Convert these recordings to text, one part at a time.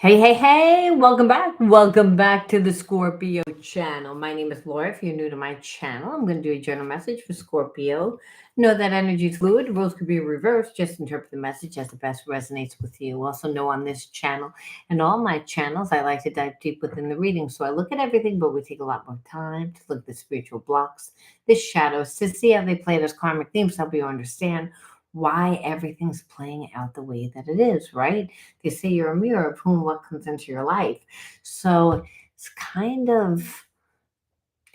Hey, hey, hey, welcome back. Welcome back to the Scorpio channel. My name is Laura. If you're new to my channel, I'm going to do a general message for Scorpio. Know that energy is fluid, rules could be reversed. Just interpret the message as the best resonates with you. Also, know on this channel and all my channels, I like to dive deep within the reading. So I look at everything, but we take a lot more time to look at the spiritual blocks, the shadows, to see how they play those karmic themes, help you understand why everything's playing out the way that it is, right? They say you're a mirror of whom what comes into your life. So it's kind of,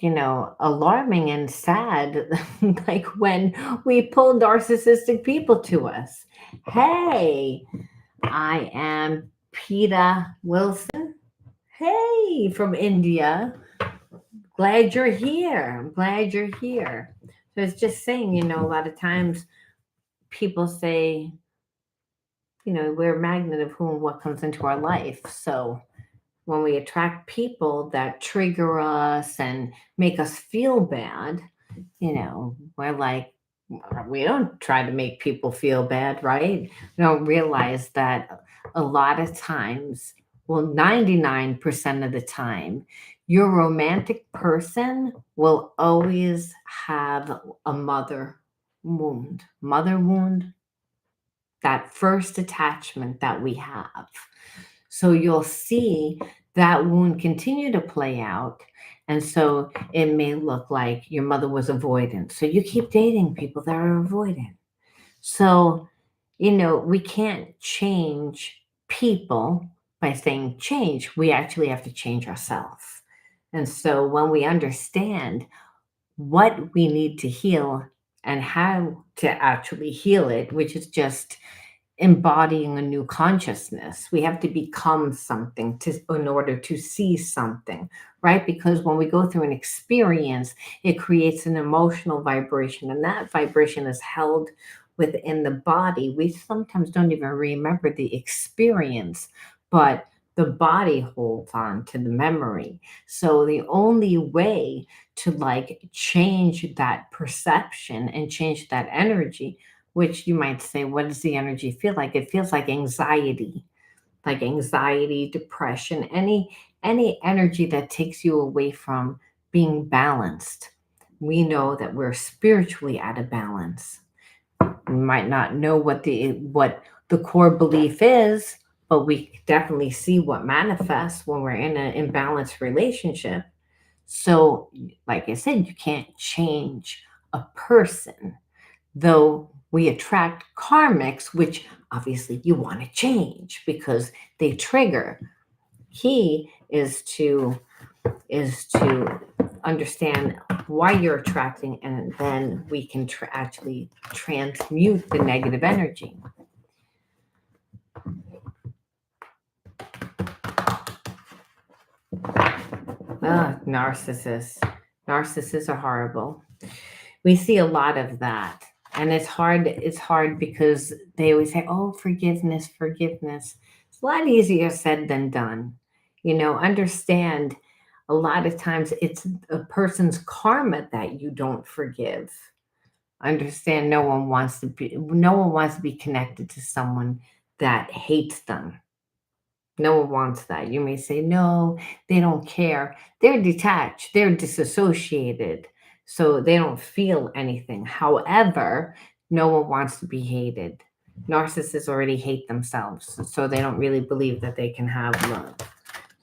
alarming and sad, like when we pull narcissistic people to us. Hey, I am Peter Wilson. Hey, from India. Glad you're here. I'm glad you're here. So it's just saying, a lot of times people say, we're a magnet of who and what comes into our life. So when we attract people that trigger us and make us feel bad, we're like, we don't try to make people feel bad, right? We don't realize that a lot of times, well, 99% of the time, your romantic person will always have a mother wound, that first attachment that we have. So you'll see that wound continue to play out. And so it may look like your mother was avoidant. So you keep dating people that are avoidant. So, we can't change people by saying change. We actually have to change ourselves. And so when we understand what we need to heal and how to actually heal it, which is just embodying a new consciousness. We have to become something in order to see something, right? Because when we go through an experience, it creates an emotional vibration, and that vibration is held within the body. We sometimes don't even remember the experience, but the body holds on to the memory. So the only way to change that perception and change that energy, which you might say, what does the energy feel like? It feels like anxiety, depression, any energy that takes you away from being balanced. We know that we're spiritually out of balance. We might not know what the core belief is, but we definitely see what manifests when we're in an imbalanced relationship. So, like I said, you can't change a person, though we attract karmics, which obviously you want to change because they trigger. Key is to understand why you're attracting, and then we can actually transmute the negative energy. Narcissists are horrible. We see a lot of that, and it's hard because they always say, oh, forgiveness. It's a lot easier said than done. Understand, a lot of times it's a person's karma that you don't forgive. Understand, no one wants to be connected to someone that hates them. No one wants that. You may say, no, they don't care. They're detached, they're disassociated, so they don't feel anything. However, no one wants to be hated. Narcissists already hate themselves, so they don't really believe that they can have love.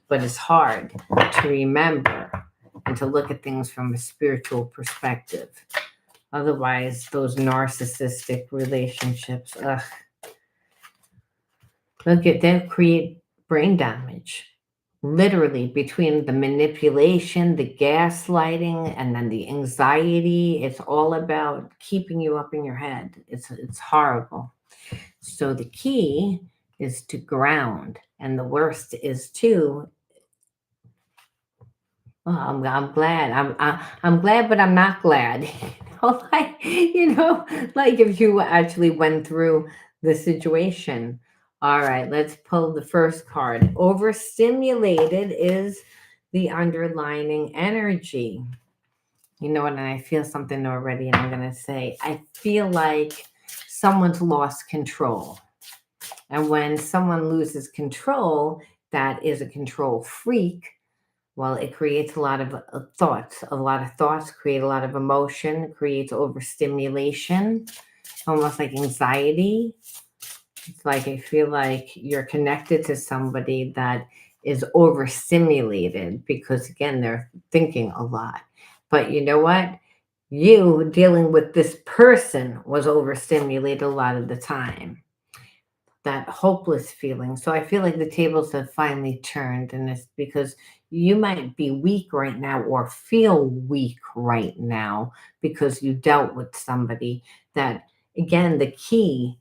But it's hard to remember and to look at things from a spiritual perspective. Otherwise, those narcissistic relationships, they'll create brain damage. Literally, between the manipulation, the gaslighting, and then the anxiety, it's all about keeping you up in your head. It's horrible. So the key is to ground, and the worst is to. Oh, I'm glad. I'm glad, but I'm not glad. Like if you actually went through the situation. All right, let's pull the first card. Overstimulated is the underlining energy. You know what? And I feel something already, and I'm gonna say, I feel like someone's lost control. And when someone loses control, that is a control freak, well, it creates a lot of thoughts. A lot of thoughts create a lot of emotion, creates overstimulation, almost like anxiety. It's like I feel like you're connected to somebody that is overstimulated because, again, they're thinking a lot. But you know what? You dealing with this person was overstimulated a lot of the time, that hopeless feeling. So I feel like the tables have finally turned, and it's because you might be weak right now or feel weak right now because you dealt with somebody that, again, the key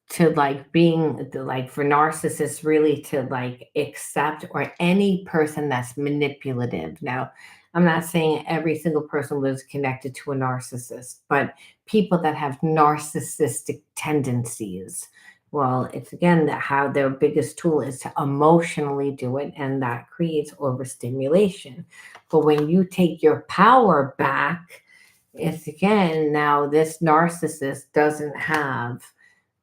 to like being like for narcissists really to like accept, or any person that's manipulative. Now, I'm not saying every single person was connected to a narcissist, but people that have narcissistic tendencies, well, it's again that how their biggest tool is to emotionally do it, and that creates overstimulation. But when you take your power back, it's again, now this narcissist doesn't have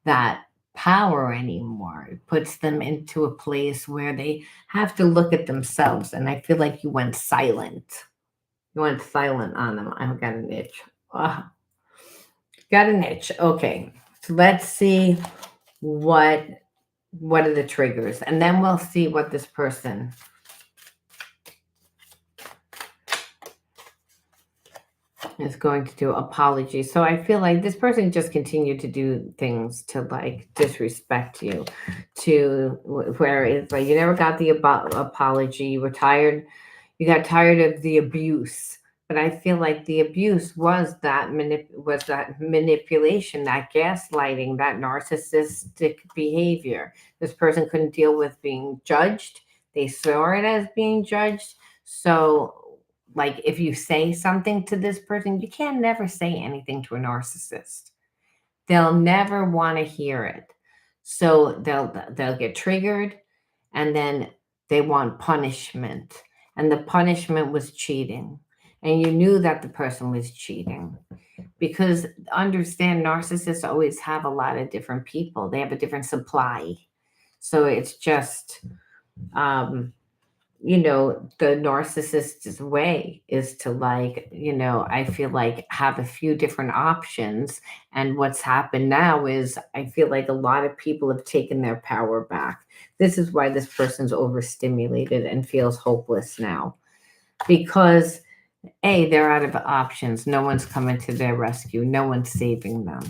that power anymore. It puts them into a place where they have to look at themselves. And I feel like you went silent. You went silent on them. I've got an itch. Ah, got an itch. Okay. So let's see what what are the triggers. And then we'll see what this person is going to do. Apology. So I feel like this person just continued to do things to like disrespect you, to where it's like you never got the apology. You were tired. You got tired of the abuse. But I feel like the abuse was that was that manipulation, that gaslighting, that narcissistic behavior. This person couldn't deal with being judged. They saw it as being judged. So like if you say something to this person, you can never say anything to a narcissist. They'll never want to hear it. So they'll get triggered, and then they want punishment. And the punishment was cheating. And you knew that the person was cheating because understand narcissists always have a lot of different people. They have a different supply. So it's just um the narcissist's way is to like, I feel like have a few different options. And what's happened now is I feel like a lot of people have taken their power back. This is why this person's overstimulated and feels hopeless now because they're out of options. No one's coming to their rescue. No one's saving them.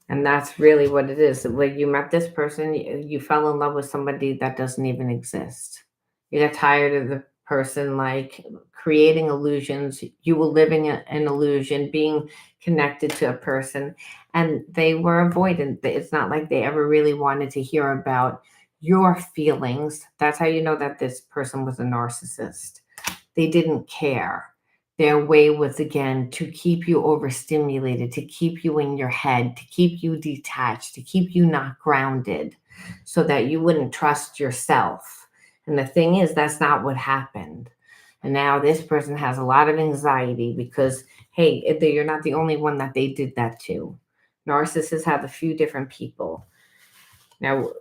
And that's really what it is. When you met this person, you fell in love with somebody that doesn't even exist. You got tired of the person like creating illusions. You were living an illusion, being connected to a person, and they were avoidant. It's not like they ever really wanted to hear about your feelings. That's how you know that this person was a narcissist. They didn't care. Their way was again to keep you overstimulated, to keep you in your head, to keep you detached, to keep you not grounded so that you wouldn't trust yourself. And the thing is, that's not what happened. And now this person has a lot of anxiety because, hey, you're not the only one that they did that to. Narcissists have a few different people. Now,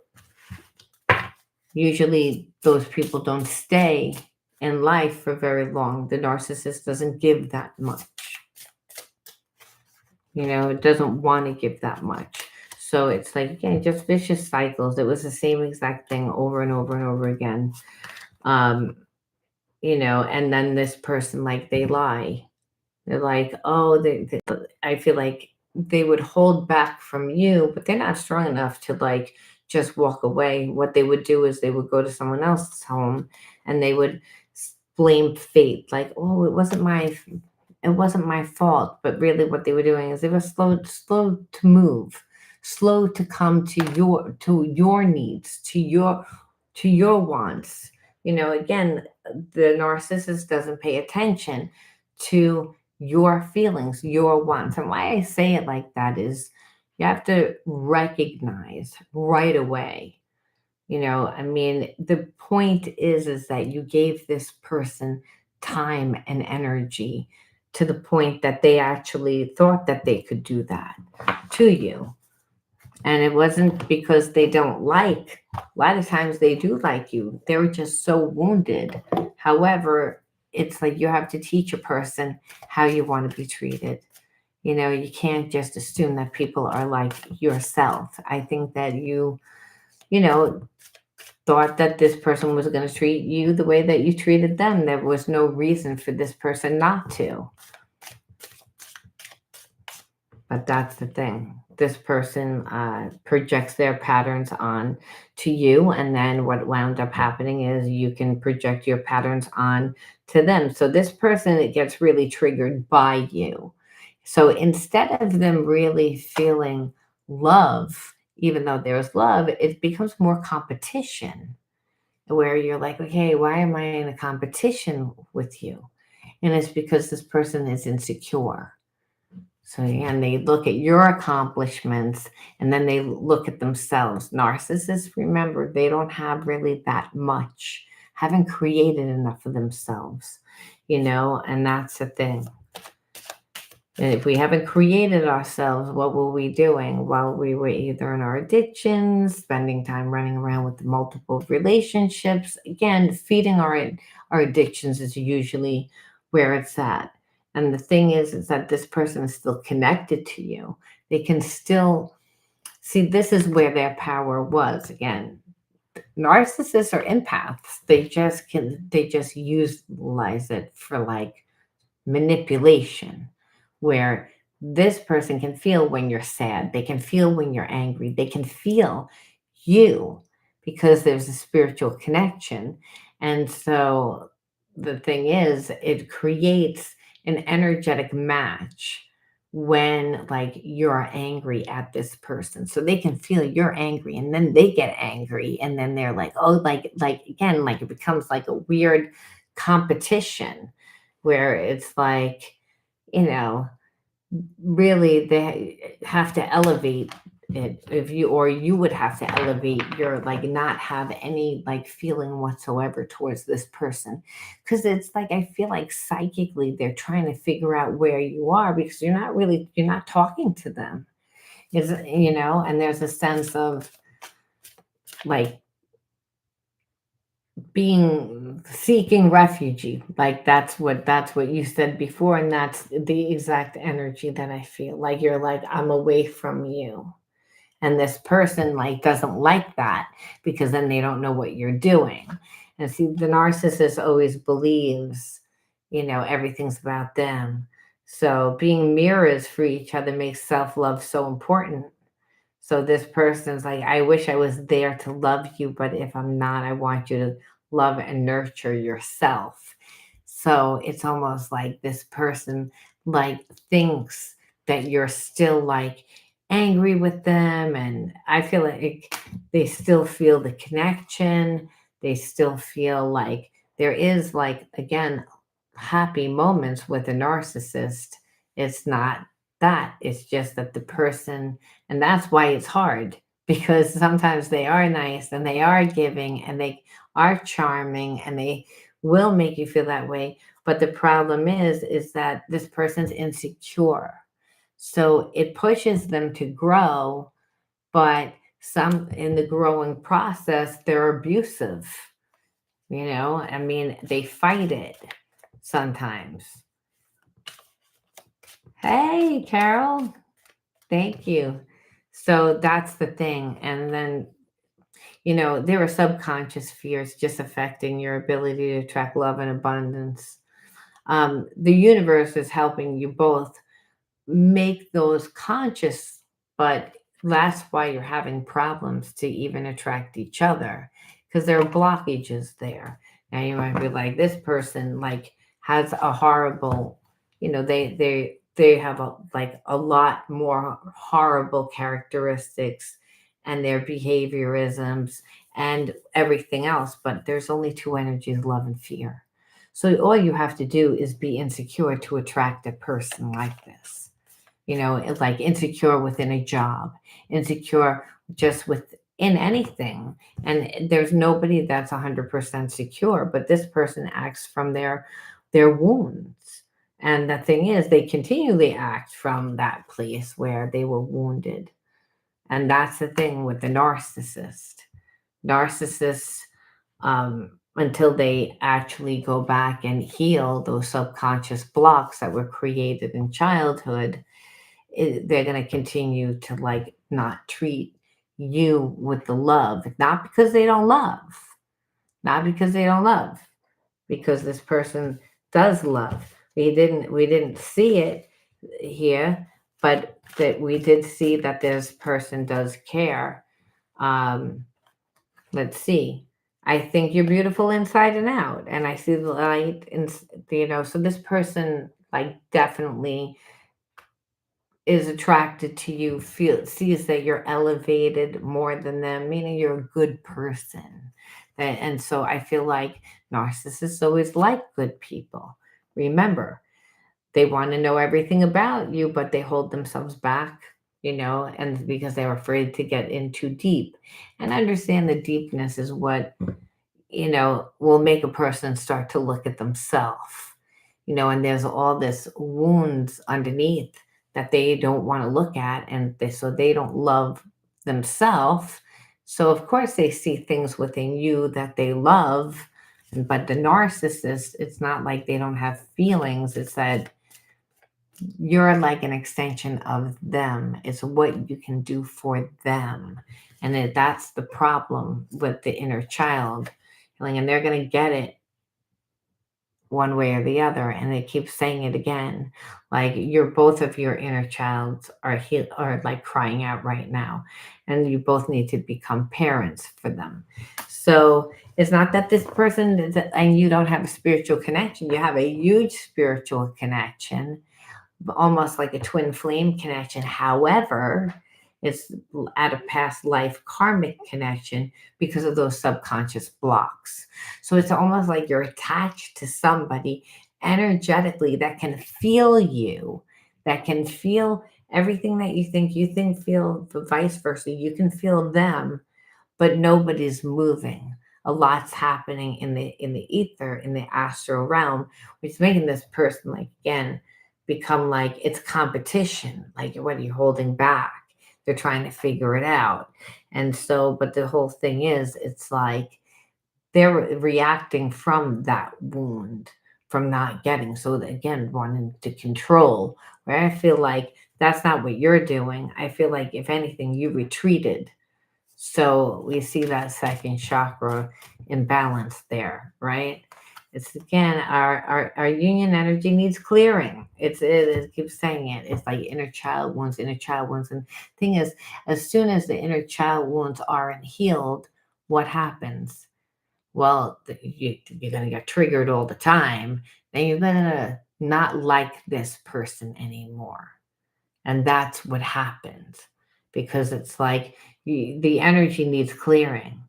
usually those people don't stay in life for very long. The narcissist doesn't give that much. It doesn't want to give that much. So it's like, again, just vicious cycles. It was the same exact thing over and over and over again. Um, and then this person, like, they lie. They're like, oh, I feel like they would hold back from you, but they're not strong enough to like just walk away. What they would do is they would go to someone else's home and they would blame fate, like, oh, it wasn't my fault. But really, what they were doing is they were slow to move, slow to come to your needs, to your wants. Again, the narcissist doesn't pay attention to your feelings, your wants. And why I say it like that is you have to recognize right away. I mean, the point is that you gave this person time and energy to the point that they actually thought that they could do that to you. And it wasn't because they don't like, a lot of times they do like you. They're just so wounded. However, it's like you have to teach a person how you want to be treated. You can't just assume that people are like yourself. I think that you know, thought that this person was going to treat you the way that you treated them. There was no reason for this person not to. But that's the thing. This person projects their patterns on to you, and then what wound up happening is you can project your patterns on to them. So this person, it gets really triggered by you. So instead of them really feeling love, even though there's love, it becomes more competition, where you're like, okay, why am I in a competition with you? And it's because this person is insecure. So, and they look at your accomplishments and then they look at themselves. Narcissists, remember, they don't have really that much, haven't created enough for themselves, and that's the thing. And if we haven't created ourselves, what were we doing? Well, we were either in our addictions, spending time running around with multiple relationships. Again, feeding our addictions is usually where it's at. And the thing is that this person is still connected to you. They can still see, this is where their power was. Again, narcissists are empaths. They just utilize it for like manipulation, where this person can feel when you're sad, they can feel when you're angry, they can feel you because there's a spiritual connection. And so the thing is, it creates an energetic match when like you're angry at this person, so they can feel you're angry and then they get angry and then they're like, oh, like again, like it becomes like a weird competition, where it's like, you know, really they have to elevate it, if you or you would have to elevate your, like, not have any like feeling whatsoever towards this person, because it's like I feel like psychically they're trying to figure out where you are, because you're not talking to them, is, and there's a sense of like being seeking refugee, like that's what you said before, and that's the exact energy that I feel like. You're like, I'm away from you, and this person like doesn't like that, because then they don't know what you're doing. And see, the narcissist always believes, everything's about them. So being mirrors for each other makes self-love so important. So this person's like, I wish I was there to love you, but if I'm not, I want you to love and nurture yourself. So it's almost like this person like thinks that you're still like angry with them, and I feel like they still feel the connection. They still feel like there is, like, again, happy moments with a narcissist. It's not that, it's just that the person, and that's why it's hard, because sometimes they are nice and they are giving and they are charming and they will make you feel that way. But the problem is that this person's insecure. So it pushes them to grow, but some in the growing process, they're abusive. I mean, they fight it sometimes. Hey, Carol. Thank you. So that's the thing. And then, there are subconscious fears just affecting your ability to attract love and abundance. The universe is helping you both make those conscious, but that's why you're having problems to even attract each other, because there are blockages there. Now you might be like, this person like has a horrible, they have a lot more horrible characteristics and their behaviorisms and everything else, but there's only two energies, love and fear. So all you have to do is be insecure to attract a person like this. Like insecure within a job, insecure just within anything. And there's nobody that's 100% secure, but this person acts from their wounds. And the thing is, they continually act from that place where they were wounded. And that's the thing with the narcissist. Narcissists, until they actually go back and heal those subconscious blocks that were created in childhood, they're going to continue to like not treat you with the love, not because they don't love, not because they don't love, because this person does love. We didn't see it here, but that we did see that this person does care. Um, let's see. I think you're beautiful inside and out, and I see the light, and so this person like definitely is attracted to you, feel sees that you're elevated more than them, meaning you're a good person. And so I feel like narcissists always like good people. Remember, they want to know everything about you, but they hold themselves back, and because they're afraid to get in too deep. And understand the deepness is what will make a person start to look at themselves, and there's all this wounds underneath that they don't want to look at, and so they don't love themselves. So of course they see things within you that they love, but the narcissist, it's not like they don't have feelings. It's that you're like an extension of them. It's what you can do for them. And that's the problem with the inner child healing. And they're going to get it one way or the other. And they keep saying it again. Like both of your inner childs are like crying out right now. And you both need to become parents for them. So it's not that this person and you don't have a spiritual connection. You have a huge spiritual connection, almost like a twin flame connection. However, it's at a past life karmic connection because of those subconscious blocks. So it's almost like you're attached to somebody energetically that can feel you, that can feel everything that you think, feel vice versa. You can feel them, but nobody's moving. A lot's happening in the ether, in the astral realm, which is making this person like again become like it's competition. Like what are you holding back? They're trying to figure it out. And so, but the whole thing is it's like they're reacting from that wound, from not getting. So again, wanting to control, where I feel like that's not what you're doing. I feel like if anything, you retreated, so we see that second chakra imbalance there, right? It's again our union energy needs clearing. It keeps saying it. It's like inner child wounds. And thing is, as soon as the inner child wounds aren't healed, what happens? Well, you're gonna get triggered all the time. Then you're gonna not like this person anymore, and that's what happens because it's like the energy needs clearing.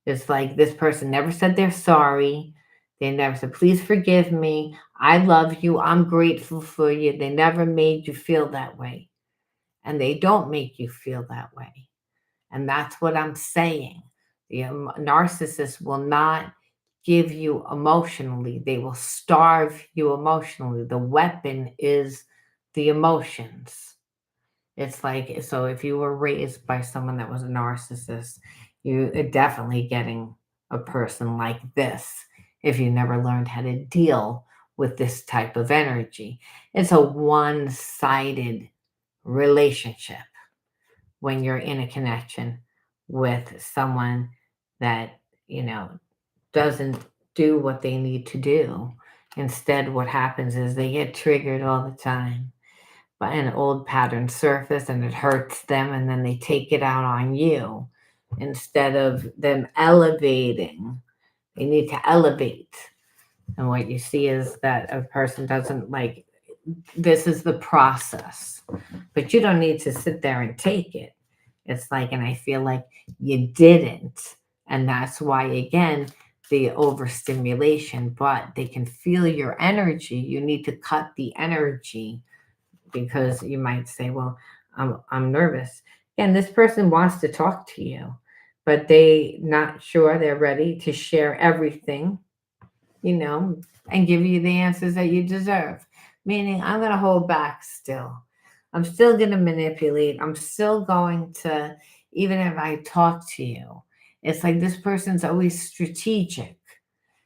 It's like this person never said they're sorry. They never said, please forgive me. I love you. I'm grateful for you. They never made you feel that way. And they don't make you feel that way. And that's what I'm saying. The narcissist will not give you emotionally, they will starve you emotionally. The weapon is the emotions. It's like, so if you were raised by someone that was a narcissist, you are definitely getting a person like this if you never learned how to deal with this type of energy. It's a one sided relationship when you're in a connection with someone that, you know, doesn't do what they need to do. Instead, what happens is they get triggered all the time by an old pattern surface and it hurts them, and then they take it out on you instead of them elevating. They need to elevate. And what you see is that a person doesn't like this is the process, but you don't need to sit there and take it. It's like, and I feel like you didn't. And that's why, again, the overstimulation, but they can feel your energy. You need to cut the energy because you might say, well, I'm nervous. And this person wants to talk to you, but they not sure they're ready to share everything, and give you the answers that you deserve. Meaning, I'm going to hold back still. I'm still going to manipulate. I'm still going to, even if I talk to you, it's like this person's always strategic.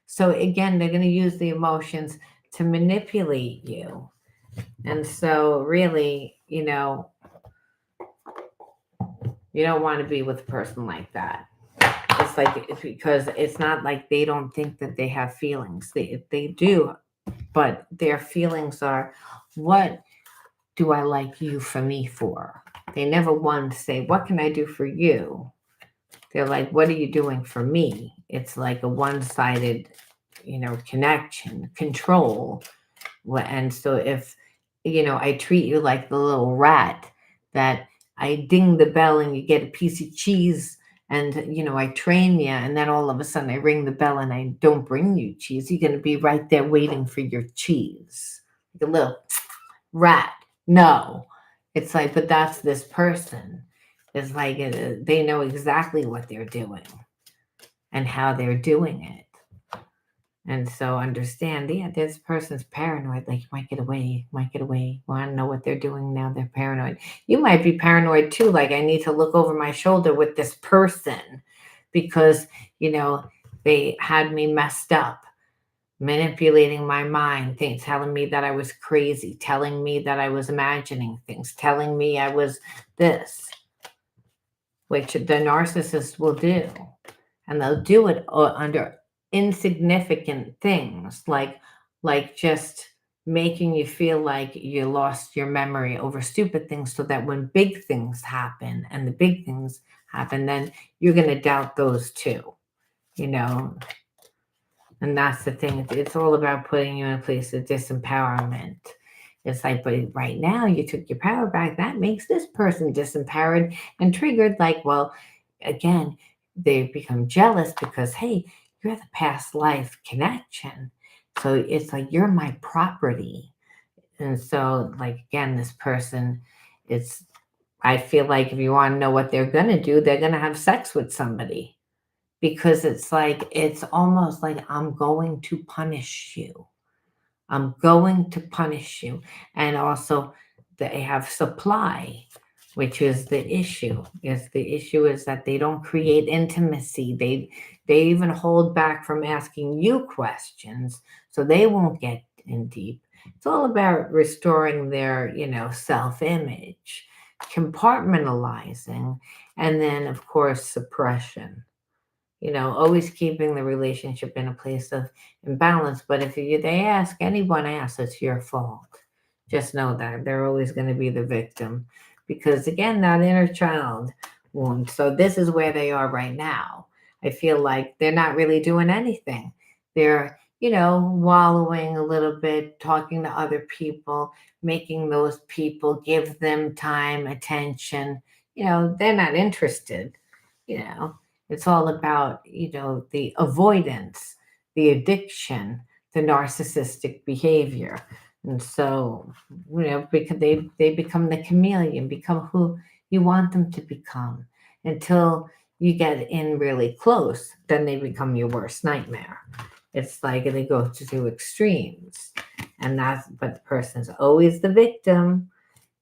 So again, they're going to use the emotions to manipulate you. And so really, you don't want to be with a person like that. It's like, it's because it's not like they don't think that they have feelings. They do, but their feelings are, what do I like you for me for? They never once say, what can I do for you? They're like, what are you doing for me? It's like a one-sided, connection, control. And so if, I treat you like the little rat that I ding the bell and you get a piece of cheese, and, I train you, and then all of a sudden I ring the bell and I don't bring you cheese, you're going to be right there waiting for your cheese. Like a little rat. No. It's like, but that's this person. It's like they know exactly what they're doing and how they're doing it. And so understand, yeah, this person's paranoid. Like, you might get away, Want to know what they're doing now. They're paranoid. You might be paranoid too. Like, I need to look over my shoulder with this person because, they had me messed up, manipulating my mind, things, telling me that I was crazy, telling me that I was imagining things, telling me I was this, which the narcissist will do. And they'll do it under insignificant things, like just making you feel like you lost your memory over stupid things, so that when big things happen, and the big things happen, then you're going to doubt those too, you know. And that's the thing. It's all about putting you in a place of disempowerment. It's like, but right now you took your power back. That makes this person disempowered and triggered. Like, well, again, they become jealous because, hey, you're the past life connection. So it's like, you're my property. And so, like, again, this person, I feel like if you want to know what they're going to do, they're going to have sex with somebody, because it's like, it's almost like, I'm going to punish you. I'm going to punish you. And also, they have supply, which is the issue. The issue is that they don't create intimacy. They even hold back from asking you questions, so they won't get in deep. It's all about restoring their, self-image, compartmentalizing, and then, of course, suppression. Always keeping the relationship in a place of imbalance. But if anyone asks, it's your fault. Just know that they're always going to be the victim, because again, that inner child wound. So this is where they are right now. I feel like they're not really doing anything. They're, wallowing a little bit, talking to other people, making those people give them time, attention. They're not interested, you know it's all about, the avoidance, the addiction, the narcissistic behavior. And so, because they become the chameleon, become who you want them to become, until you get in really close, then they become your worst nightmare. It's like they go to extremes. But the person's always the victim,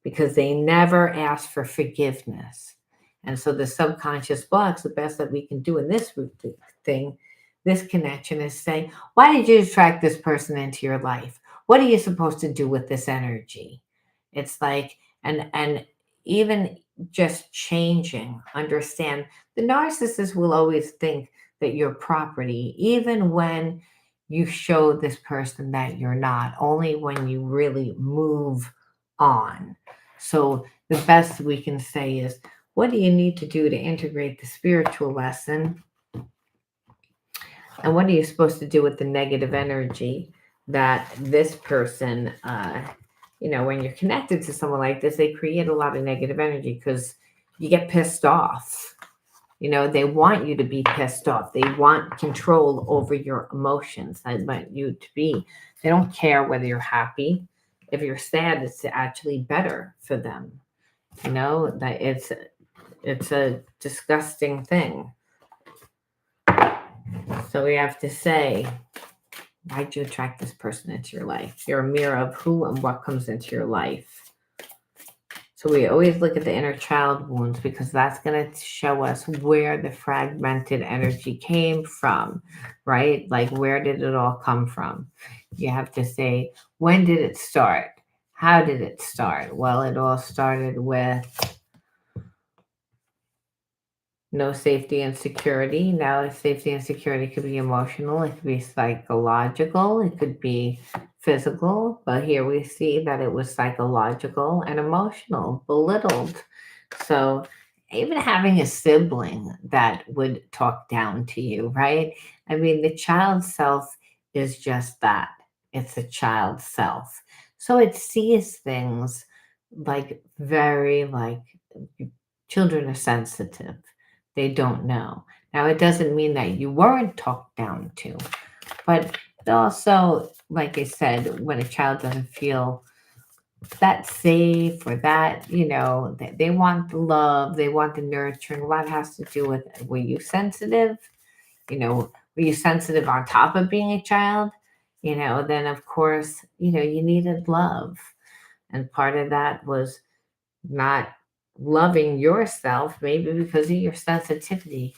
because they never ask for forgiveness. And so the subconscious blocks, the best that we can do in this thing, this connection, is say, why did you attract this person into your life? What are you supposed to do with this energy? It's like, and even just changing, understand, the narcissist will always think that you're property, even when you show this person that you're not, only when you really move on. So the best we can say is, what do you need to do to integrate the spiritual lesson? And what are you supposed to do with the negative energy that this person, when you're connected to someone like this, they create a lot of negative energy because you get pissed off. They want you to be pissed off. They want control over your emotions. They want you to be. They don't care whether you're happy. If you're sad, it's actually better for them. That it's a disgusting thing. So we have to say, why'd you attract this person into your life? You're a mirror of who and what comes into your life. So we always look at the inner child wounds because that's going to show us where the fragmented energy came from, right? Like, where did it all come from? You have to say, when did it start? How did it start? Well, it all started with no safety and security. Now, safety and security could be emotional, it could be psychological, it could be physical. But here we see that it was psychological and emotional, belittled. So, even having a sibling that would talk down to you, right? I mean, the child self is just that, it's a child self. So, it sees things like very, like, children are sensitive, they don't know. Now, it doesn't mean that you weren't talked down to, but also, like I said, when a child doesn't feel that safe or that, they want the love, they want the nurturing, a lot has to do with, were you sensitive? Were you sensitive on top of being a child? Then of course, you needed love. And part of that was not loving yourself, maybe because of your sensitivity.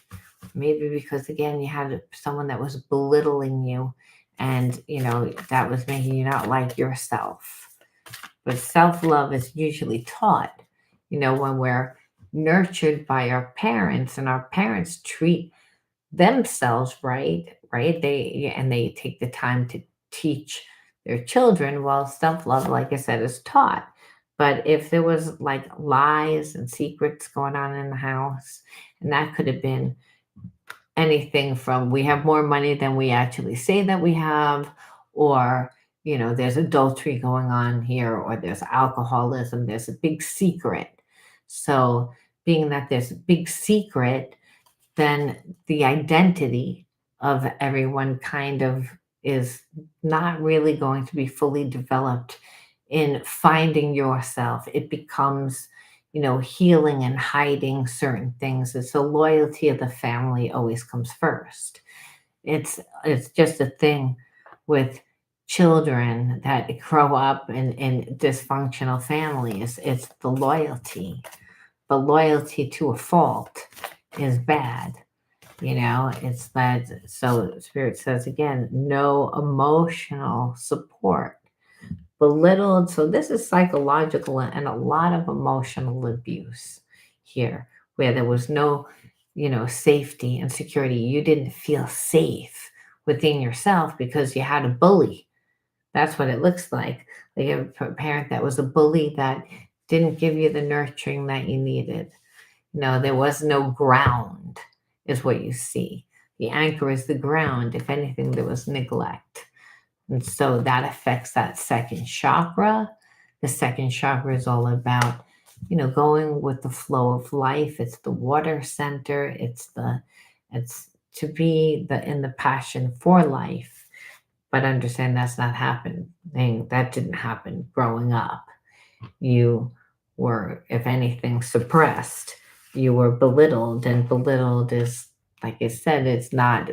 Maybe because again, you had someone that was belittling you, and that was making you not like yourself. But self love is usually taught, when we're nurtured by our parents, and our parents treat themselves right, right? They take the time to teach their children. Well, self love, like I said, is taught. But if there was like lies and secrets going on in the house, and that could have been anything from, we have more money than we actually say that we have, or there's adultery going on here, or there's alcoholism, there's a big secret. So being that there's a big secret, then the identity of everyone kind of is not really going to be fully developed in finding yourself. It becomes, healing and hiding certain things. And so loyalty of the family always comes first. It's just a thing with children that grow up in dysfunctional families. It's the loyalty. But loyalty to a fault is bad. It's that. So Spirit says again, no emotional support, belittled. So this is psychological and a lot of emotional abuse here, where there was no, safety and security. You didn't feel safe within yourself because you had a bully. That's what it looks like. Like a parent that was a bully that didn't give you the nurturing that you needed. No, there was no ground, is what you see. The anchor is the ground. If anything, there was neglect. And so that affects that second chakra. The second chakra is all about, going with the flow of life. It's the water center. It's to be in the passion for life. But understand that's not happening. That didn't happen growing up. You were, if anything, suppressed. You were belittled, and belittled is, like I said,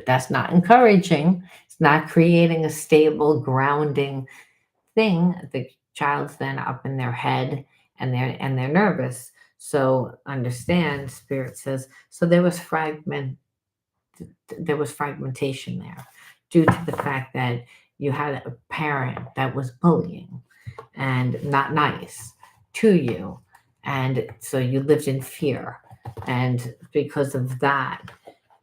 that's not encouraging. It's not creating a stable, grounding thing. The child's then up in their head, and they're nervous. So understand, Spirit says, so there was fragmentation there due to the fact that you had a parent that was bullying and not nice to you. And so you lived in fear. And because of that,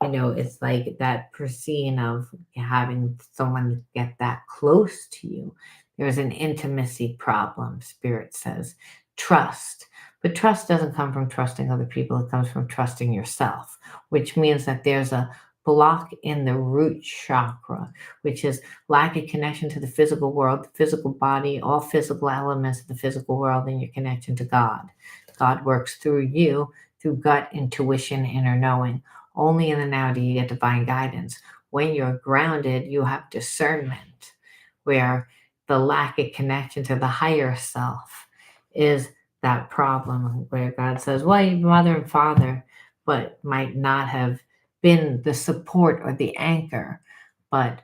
it's like that perceiving of having someone get that close to you. There's an intimacy problem, Spirit says. Trust. But trust doesn't come from trusting other people, it comes from trusting yourself, which means that there's a block in the root chakra, which is lack of connection to the physical world, the physical body, all physical elements of the physical world, and your connection to God. God works through you through gut intuition, inner knowing. Only in the now do you get divine guidance. When you're grounded, you have discernment, where the lack of connection to the higher self is that problem, where God says, well, your mother and father, but might not have been the support or the anchor. But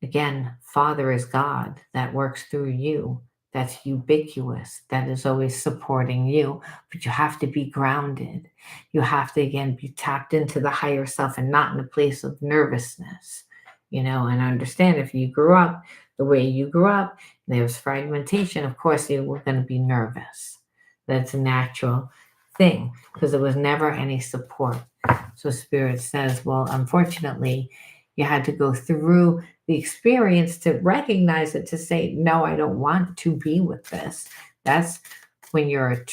again, Father is God that works through you. that's ubiquitous, that is always supporting you. But you have to be grounded. You have to, again, be tapped into the higher self and not in a place of nervousness, and understand if you grew up the way you grew up, there's fragmentation. Of course, you were going to be nervous. That's a natural thing because there was never any support. So Spirit says, well, unfortunately, you had to go through the experience to recognize it, to say, no, I don't want to be with this. That's when you're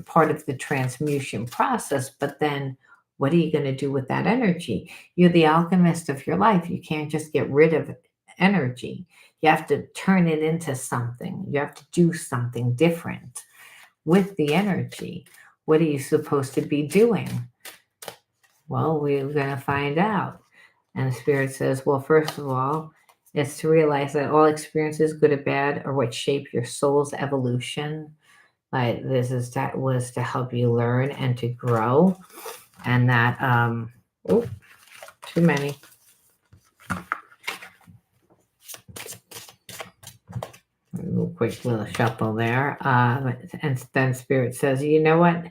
part of the transmutation process. But then what are you going to do with that energy? You're the alchemist of your life. You can't just get rid of energy. You have to turn it into something. You have to do something different with the energy. What are you supposed to be doing? Well, we're going to find out. And the Spirit says, well, first of all, it's to realize that all experiences, good or bad, are what shape your soul's evolution. Like that was to help you learn and to grow. And that, oh, too many. A little quick little shuffle there. And then Spirit says, you know what?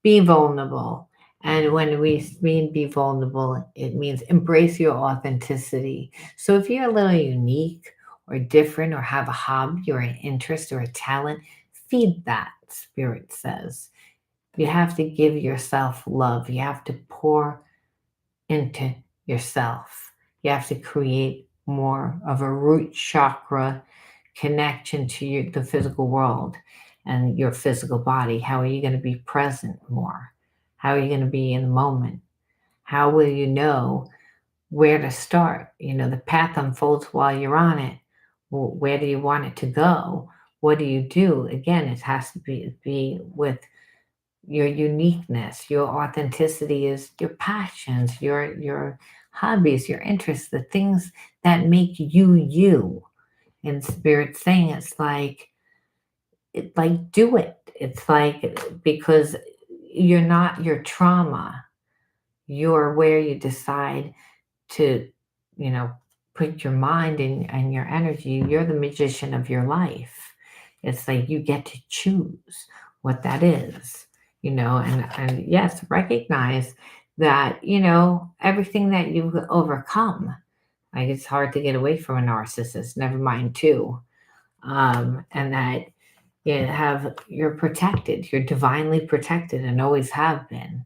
Be vulnerable. And when we mean be vulnerable, it means embrace your authenticity. So if you're a little unique or different or have a hobby or an interest or a talent, feed that, Spirit says. You have to give yourself love. You have to pour into yourself. You have to create more of a root chakra connection to the physical world and your physical body. How are you going to be present more? How are you going to be in the moment? How will you know where to start? The path unfolds while you're on it. Where do you want it to go? What do you do? Again, it has to be with your uniqueness. Your authenticity is your passions, your hobbies, your interests, the things that make you you. And Spirit saying it's like do it. It's like because you're not your trauma. You're where you decide to, you know, put your mind and your energy. You're the magician of your life. It's like you get to choose what that is, and yes, recognize that, everything that you've overcome. Like it's hard to get away from a narcissist, never mind two. And that you're protected, you're divinely protected and always have been,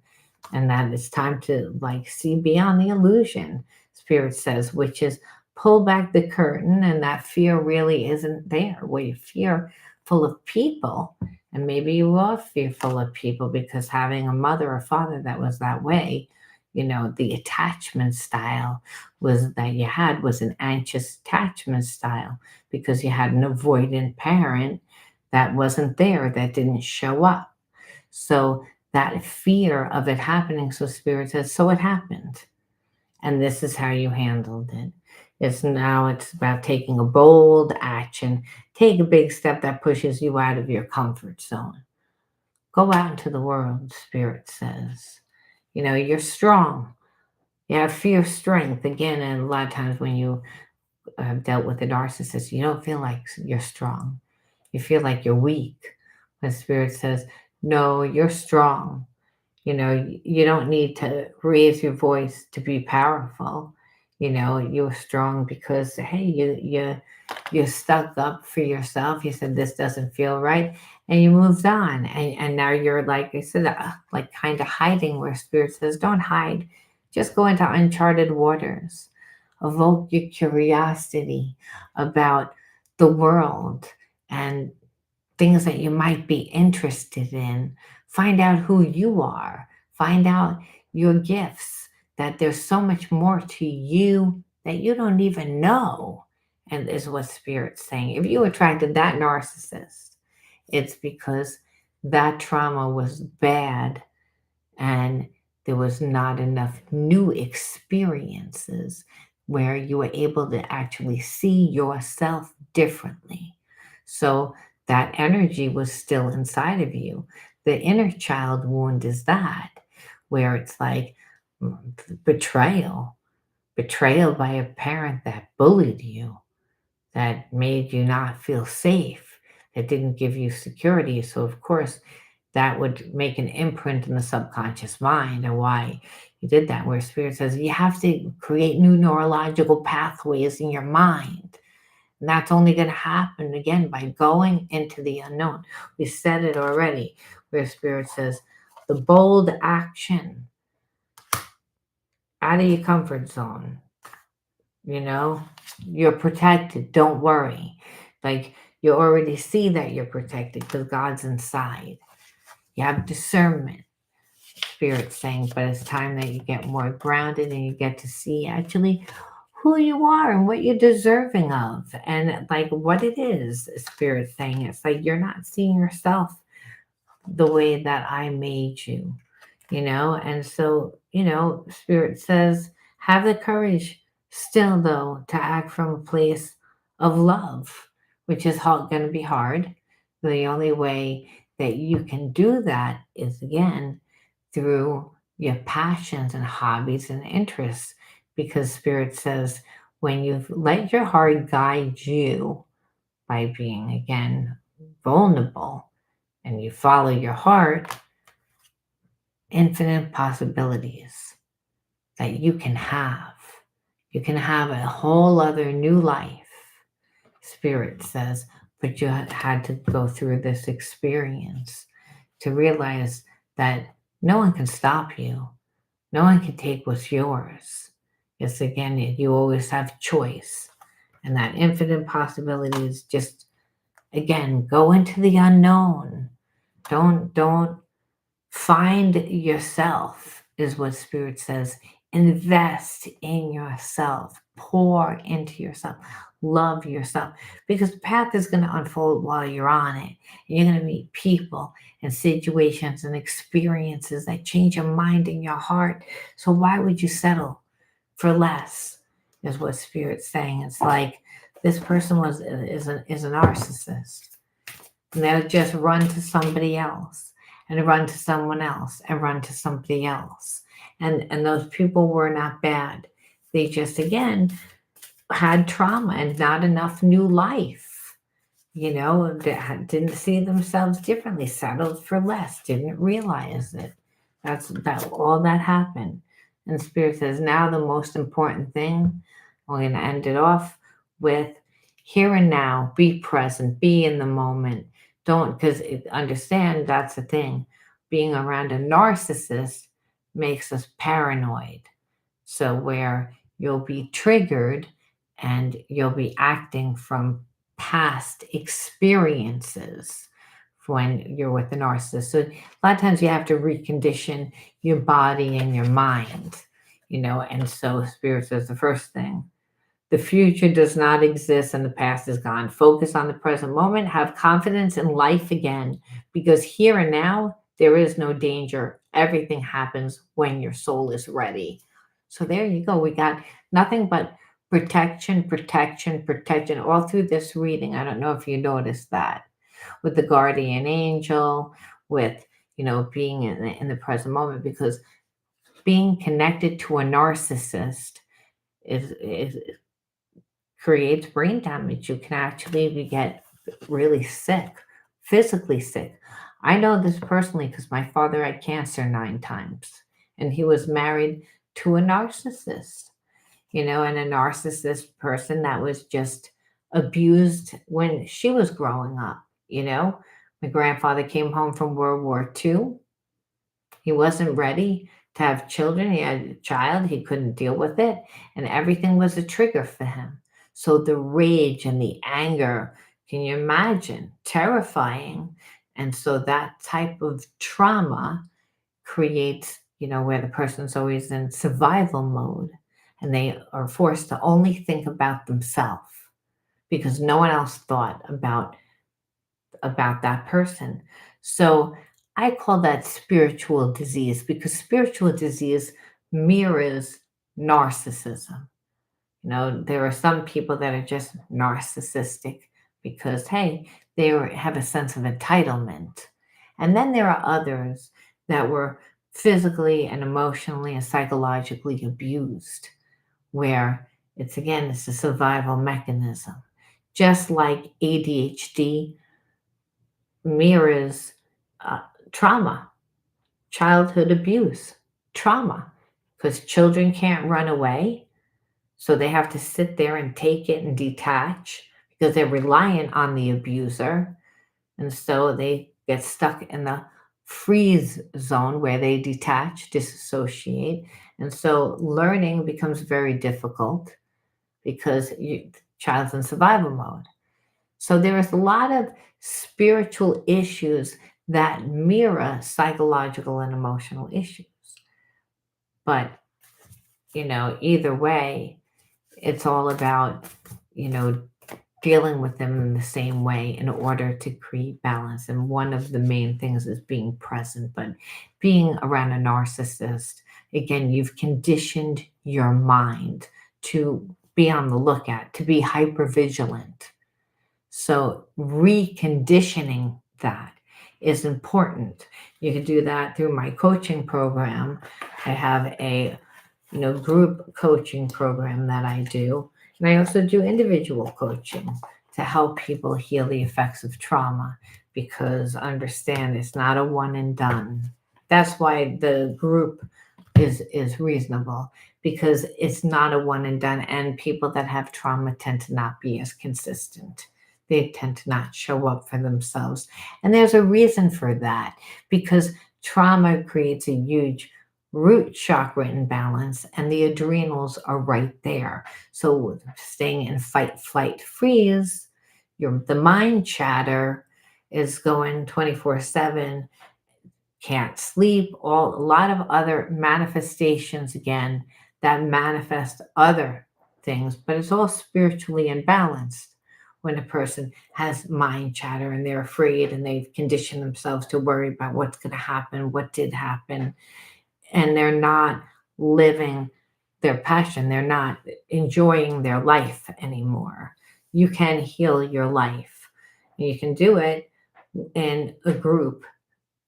and that it's time to see beyond the illusion, Spirit says, which is pull back the curtain, and that fear really isn't there. Where you fearful of people, and maybe you are fearful of people because having a mother or father that was that way, the attachment style was an anxious attachment style because you had an avoidant parent that wasn't there, that didn't show up. So that fear of it happening, so Spirit says, so it happened. And this is how you handled it. It's about taking a bold action. Take a big step that pushes you out of your comfort zone. Go out into the world, Spirit says. You're strong. You have fierce strength. Again, and a lot of times when you have dealt with a narcissist, you don't feel like you're strong. You feel like you're weak. But Spirit says, no, you're strong. You don't need to raise your voice to be powerful. You're strong because, hey, you stuck up for yourself. You said this doesn't feel right, and you moved on. And now you're, like I said, like kind of hiding, where Spirit says, don't hide. Just go into uncharted waters. Evoke your curiosity about the world and things that you might be interested in. Find out who you are. Find out your gifts, that there's so much more to you that you don't even know. And is what Spirit's saying. If you attracted that narcissist, it's because that trauma was bad and there was not enough new experiences where you were able to actually see yourself differently. So that energy was still inside of you. The inner child wound is that, where it's like betrayal, betrayal by a parent that bullied you, that made you not feel safe, It didn't give you security. So, of course, that would make an imprint in the subconscious mind and why you did that. Where Spirit says you have to create new neurological pathways in your mind. And that's only going to happen again by going into the unknown. We said it already, where Spirit says the bold action out of your comfort zone. You know, you're protected. Don't worry. Like you already see that you're protected because God's inside. You have discernment, Spirit saying, but it's time that you get more grounded and you get to see actually who you are and what you're deserving of and like what it is, Spirit saying. It's like you're not seeing yourself the way that I made you, and so, Spirit says, have the courage still, though, to act from a place of love, which is going to be hard. The only way that you can do that is, again, through your passions and hobbies and interests, because Spirit says, when you let your heart guide you by being, again, vulnerable and you follow your heart, infinite possibilities that you can have. You can have a whole other new life, Spirit says, but you had to go through this experience to realize that no one can stop you. No one can take what's yours. It's again, you always have choice. And that infinite possibilities just, again, go into the unknown. Don't find yourself, is what Spirit says. Invest in yourself. Pour into yourself. Love yourself. Because the path is going to unfold while you're on it. You're going to meet people and situations and experiences that change your mind and your heart. So why would you settle for less? Is what Spirit's saying. It's like this person is a narcissist. And they'll just run to somebody else and run to someone else and run to somebody else. And those people were not bad. They just, again, had trauma and not enough new life. Didn't see themselves differently, settled for less, didn't realize it. That all that happened. And Spirit says, now the most important thing, we're going to end it off with here and now, be present, be in the moment. Don't, because understand that's the thing. Being around a narcissist makes us paranoid. So where you'll be triggered and you'll be acting from past experiences when you're with a narcissist. So a lot of times you have to recondition your body and your mind, and so Spirit says the first thing, the future does not exist and the past is gone. Focus on the present moment. Have confidence in life again, because here and now, there is no danger. Everything happens when your soul is ready. So there you go. We got nothing but protection, protection, protection all through this reading. I don't know if you noticed that with the guardian angel, with, being in the present moment, because being connected to a narcissist is creates brain damage. You can actually get really sick, physically sick. I know this personally because my father had cancer 9 times and he was married to a narcissist, and a narcissist person that was just abused when she was growing up. My grandfather came home from World War II. He wasn't ready to have children. He had a child. He couldn't deal with it. And everything was a trigger for him. So the rage and the anger, can you imagine? Terrifying. And so that type of trauma creates, where the person's always in survival mode and they are forced to only think about themselves because no one else thought about that person. So I call that spiritual disease because spiritual disease mirrors narcissism. There are some people that are just narcissistic because, hey, have a sense of entitlement. And then there are others that were physically and emotionally and psychologically abused, where it's a survival mechanism. Just like ADHD, mirrors uh, trauma, childhood abuse, trauma, because children can't run away. So they have to sit there and take it and detach because they're reliant on the abuser. And so they get stuck in the freeze zone where they detach, disassociate. And so learning becomes very difficult because child's in survival mode. So there is a lot of spiritual issues that mirror psychological and emotional issues. But, either way, it's all about, you know, dealing with them in the same way in order to create balance. And one of the main things is being present, but being around a narcissist, again, you've conditioned your mind to be on the lookout, to be hyper vigilant. So reconditioning that is important. You can do that through my coaching program. I have a group coaching program that I do. And I also do individual coaching to help people heal the effects of trauma because understand it's not a one and done. That's why the group is reasonable because it's not a one and done and people that have trauma tend to not be as consistent. They tend to not show up for themselves. And there's a reason for that because trauma creates a huge root chakra imbalance and the adrenals are right there. So staying in fight, flight, freeze, the mind chatter is going 24/7, can't sleep, a lot of other manifestations again that manifest other things, but it's all spiritually imbalanced when a person has mind chatter and they're afraid and they've conditioned themselves to worry about what's going to happen, what did happen, and they're not living their passion. They're not enjoying their life anymore. You can heal your life. You can do it in a group,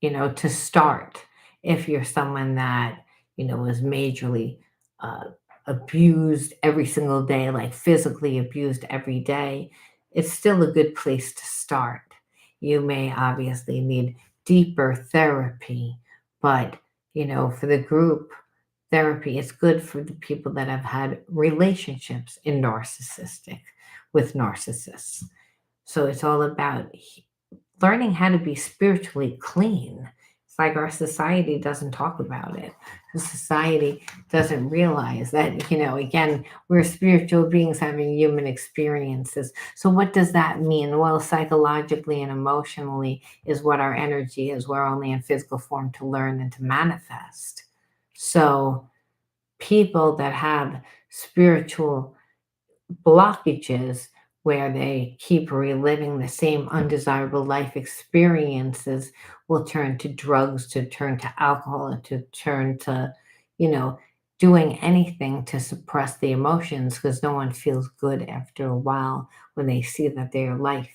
to start. If you're someone that, is majorly uh, abused every single day, like physically abused every day, it's still a good place to start. You may obviously need deeper therapy, but, for the group therapy, it's good for the people that have had relationships in narcissistic with narcissists. So it's all about learning how to be spiritually clean. It's like our society doesn't talk about it. The society doesn't realize that, again, we're spiritual beings having human experiences. So, what does that mean? Well, psychologically and emotionally is what our energy is. We're only in physical form to learn and to manifest. So, people that have spiritual blockages where they keep reliving the same undesirable life experiences will turn to drugs, to turn to alcohol, to turn to, you know, doing anything to suppress the emotions because no one feels good after a while when they see that their life,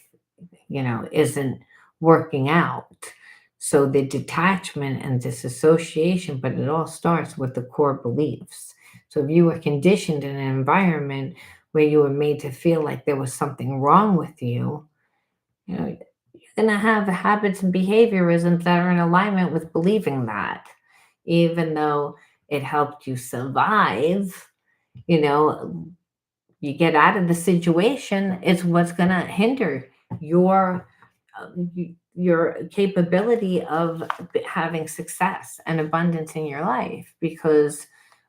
isn't working out. So the detachment and disassociation, but it all starts with the core beliefs. So if you were conditioned in an environment where you were made to feel like there was something wrong with you, you're going to have habits and behaviorisms that are in alignment with believing that, even though it helped you survive, you know, you get out of the situation, it's what's going to hinder your your capability of having success and abundance in your life because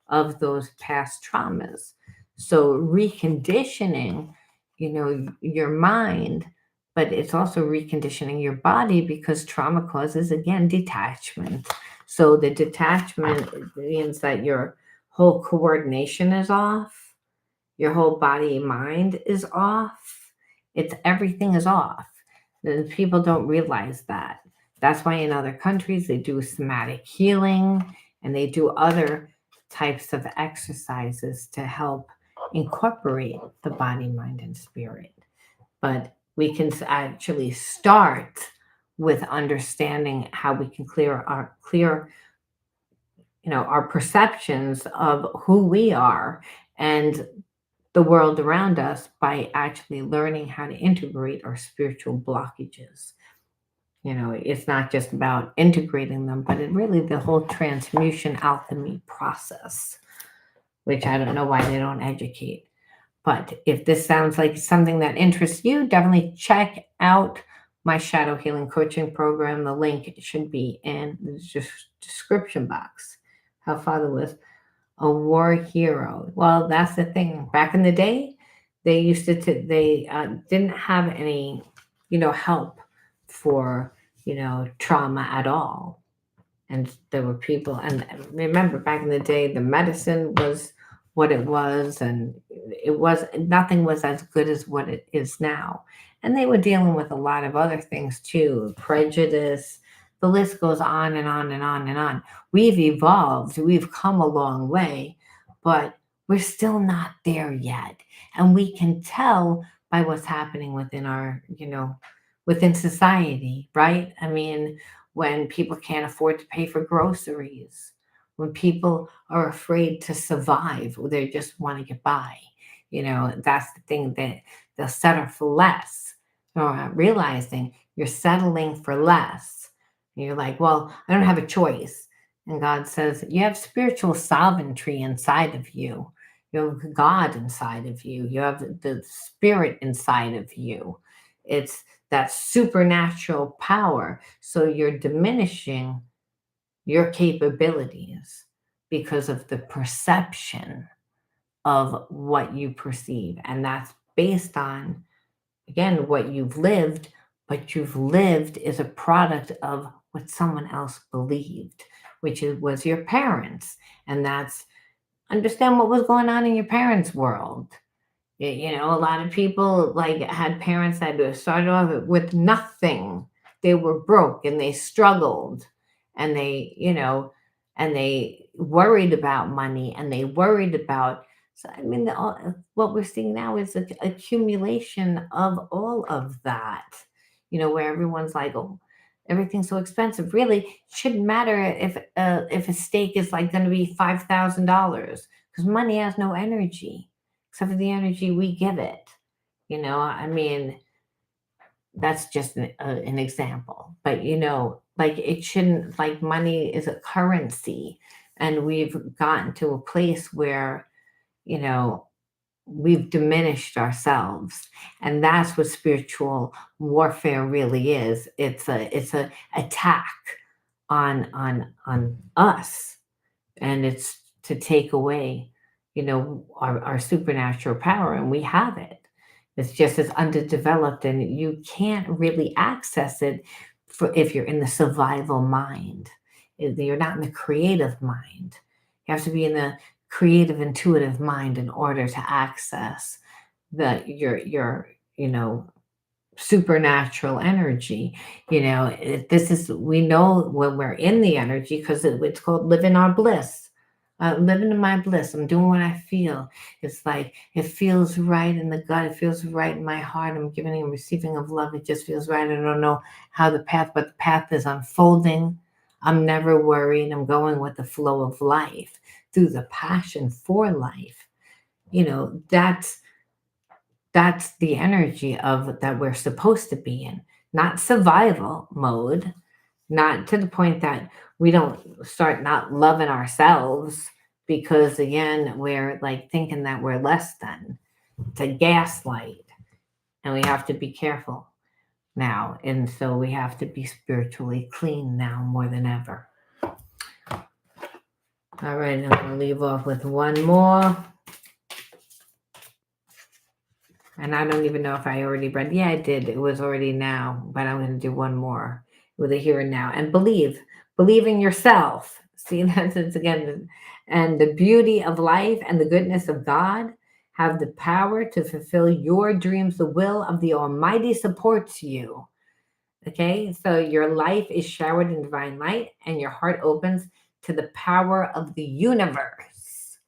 of those past traumas. So reconditioning, your mind, but it's also reconditioning your body because trauma causes again detachment. So the detachment means that your whole coordination is off, your whole body mind is off. It's everything is off. The people don't realize that. That's why in other countries they do somatic healing and they do other types of exercises to help incorporate the body, mind, and spirit. But we can actually start with understanding how we can clear our perceptions of who we are and the world around us by actually learning how to integrate our spiritual blockages. It's not just about integrating them, but it really the whole transmutation alchemy process, which I don't know why they don't educate. But if this sounds like something that interests you, definitely check out my shadow healing coaching program. The link should be in the description box. How Father was a war hero. Well, that's the thing. Back in the day, they used to they didn't have any, help for trauma at all. And there were people, and remember back in the day, the medicine was what it was, and it was nothing was as good as what it is now. And they were dealing with a lot of other things too, prejudice. The list goes on and on and on and on. We've evolved, we've come a long way, but we're still not there yet. And we can tell by what's happening within within society, right? I mean, when people can't afford to pay for groceries, when people are afraid to survive, or they just want to get by. That's the thing that they'll settle for less. Not realizing you're settling for less. And you're like, well, I don't have a choice. And God says, you have spiritual sovereignty inside of you. You have God inside of you. You have the spirit inside of you. It's that supernatural power. So you're diminishing your capabilities because of the perception of what you perceive. And that's based on, again, what you've lived, but you've lived is a product of what someone else believed, was your parents. And that's understand what was going on in your parents' world. A lot of people like had parents that started off with nothing. They were broke and they struggled, and they worried about money, and they worried about. So I mean, what we're seeing now is an accumulation of all of that. Where everyone's like, oh, everything's so expensive. Really, it shouldn't matter if a steak is like going to be $5,000, because money has no energy except for the energy we give it. I mean, that's just an example. But, like it shouldn't, like money is a currency. And we've gotten to a place where, you know, we've diminished ourselves. And that's what spiritual warfare really is. It's a attack on us, and it's to take away our supernatural power, and we have it. It's just as underdeveloped, and you can't really access it if you're in the survival mind. You're not in the creative mind. You have to be in the creative intuitive mind in order to access your supernatural energy. This is, we know when we're in the energy, because it's called living our bliss. Living in my bliss. I'm doing what I feel. It's like it feels right in the gut. It feels right in my heart. I'm giving and receiving of love. It just feels right. I don't know how but the path is unfolding. I'm never worried. I'm going with the flow of life through the passion for life. That's the energy of that we're supposed to be in, not survival mode, not to the point that we don't start not loving ourselves, because again, we're like thinking that we're less than. It's a gaslight, and we have to be careful now. And so we have to be spiritually clean now more than ever. All right, I'm going to leave off with one more. And I don't even know if I already read. Yeah, I did. It was already now, but I'm going to do one more with a here and now. And believe in yourself. See, that's it's again. And the beauty of life and the goodness of God have the power to fulfill your dreams. The will of the Almighty supports you. Okay, so your life is showered in divine light, and your heart opens to the power of the universe.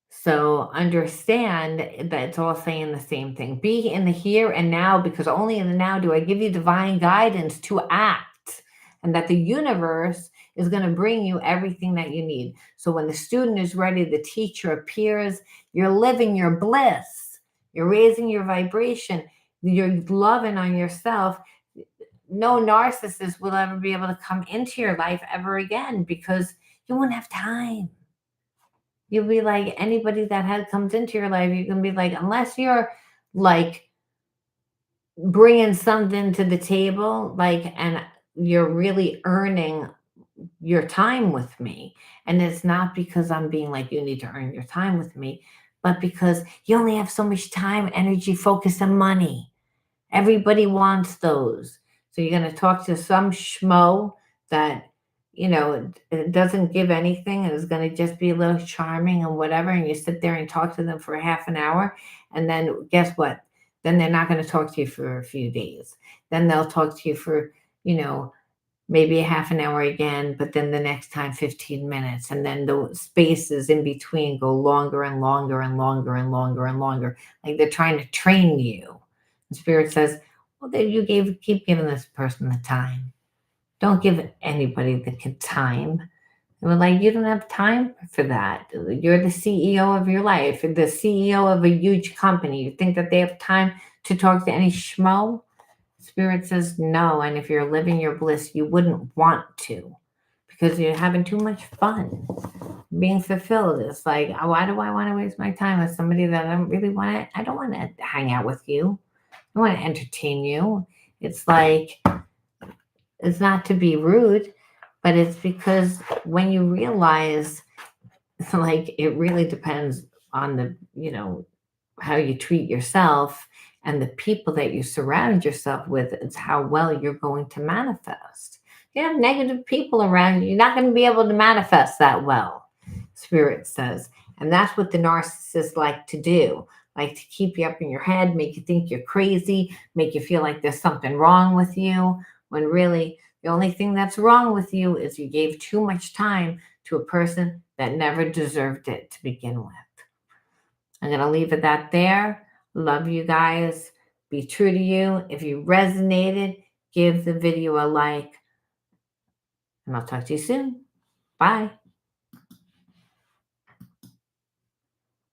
So understand that it's all saying the same thing. Be in the here and now, because only in the now do I give you divine guidance to act, and that the universe is going to bring you everything that you need. So when the student is ready, the teacher appears, you're living your bliss, you're raising your vibration, you're loving on yourself. no narcissist will ever be able to come into your life ever again because you won't have time. You'll be like anybody that had comes into your life, you can be like, unless you're like bringing something to the table, like, and you're really earning your time with me. And it's not because I'm being like, you need to earn your time with me, but because you only have so much time, energy, focus, and money. Everybody wants those. So you're going to talk to some schmo that, it doesn't give anything and is going to just be a little charming and whatever. And you sit there and talk to them for half an hour. And then guess what? Then they're not going to talk to you for a few days. Then they'll talk to you for, you know, maybe a half an hour again, but then the next time 15 minutes. And then the spaces in between go longer and longer and longer and longer and longer. Like they're trying to train you. The spirit says, well, then keep giving this person the time. Don't give anybody the time. And we're like, you don't have time for that. You're the CEO of your life, the CEO of a huge company. You think that they have time to talk to any schmo? Spirit says no. And if you're living your bliss, you wouldn't want to because you're having too much fun. Being fulfilled. It's like, why do I want to waste my time with somebody that I don't really want to? I don't want to hang out with you. I want to entertain you. It's like, it's not to be rude, but it's because when you realize, like, it really depends on how you treat yourself and the people that you surround yourself with. It's how well you're going to manifest. If you have negative people around you, you're not going to be able to manifest that well, Spirit says. And that's what the narcissists like to do, like to keep you up in your head, make you think you're crazy, make you feel like there's something wrong with you, when really the only thing that's wrong with you is you gave too much time to a person that never deserved it to begin with. I'm going to leave it that there. Love you guys. Be true to you. If you resonated, give the video a like. And I'll talk to you soon. Bye.